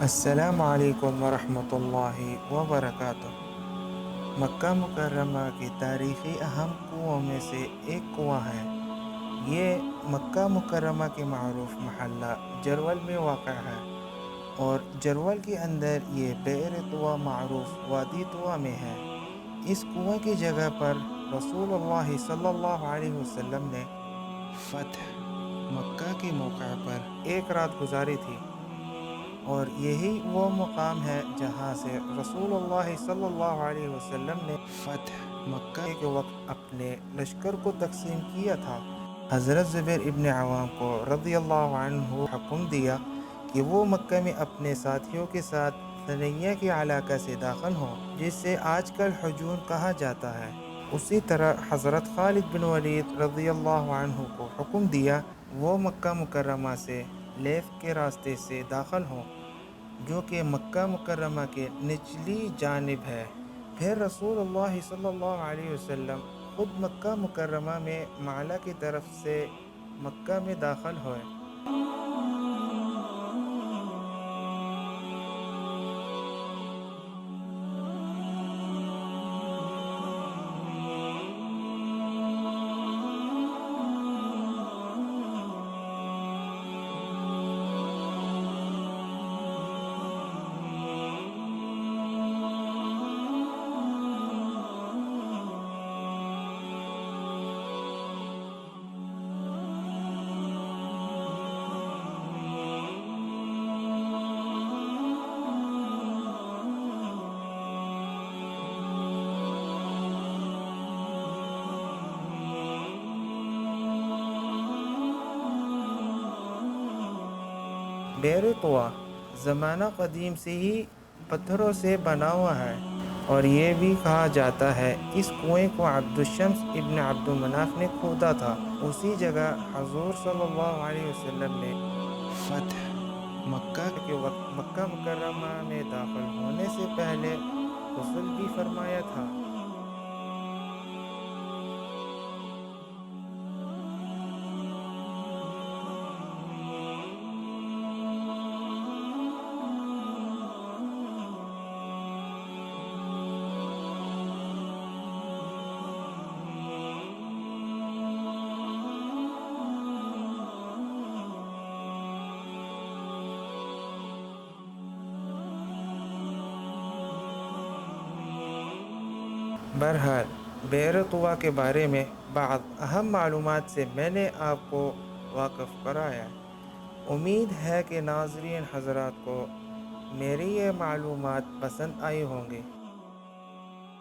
السلام علیکم ورحمۃ اللہ وبرکاتہ۔ مکہ مکرمہ کی تاریخی اہم کنووں میں سے ایک کنواں ہے۔ یہ مکہ مکرمہ کے معروف محلہ جرول میں واقع ہے، اور جرول کے اندر یہ بئر طویٰ معروف وادی طویٰ میں ہے۔ اس کنویں کی جگہ پر رسول اللہ صلی اللہ علیہ وسلم نے فتح مکہ کے موقع پر ایک رات گزاری تھی، اور یہی وہ مقام ہے جہاں سے رسول اللہ صلی اللہ علیہ وسلم نے فتح مکہ کے وقت اپنے لشکر کو تقسیم کیا تھا۔ حضرت زبیر ابن عوام کو رضی اللہ عنہ حکم دیا کہ وہ مکہ میں اپنے ساتھیوں کے ساتھ ثنیہ کے علاقہ سے داخل ہوں، جس سے آج کل حجون کہا جاتا ہے۔ اسی طرح حضرت خالد بن ولید رضی اللہ عنہ کو حکم دیا وہ مکہ مکرمہ سے لیف کے راستے سے داخل ہوں، جو کہ مکہ مکرمہ کے نچلی جانب ہے۔ پھر رسول اللہ صلی اللہ علیہ وسلم خود مکہ مکرمہ میں معلا کی طرف سے مکہ میں داخل ہوئے۔ بئر طویٰ زمانہ قدیم سے ہی پتھروں سے بنا ہوا ہے، اور یہ بھی کہا جاتا ہے اس کنویں کو عبد الشمس ابن عبد مناف نے کھودا تھا۔ اسی جگہ حضور صلی اللہ علیہ وسلم نے فتح مکہ کے وقت مکہ مکرمہ میں داخل ہونے سے پہلے غسل بھی فرمایا تھا۔ بہرحال بئر طویٰ کے بارے میں بعض اہم معلومات سے میں نے آپ کو واقف کرایا۔ امید ہے کہ ناظرین حضرات کو میری یہ معلومات پسند آئی ہوں گی۔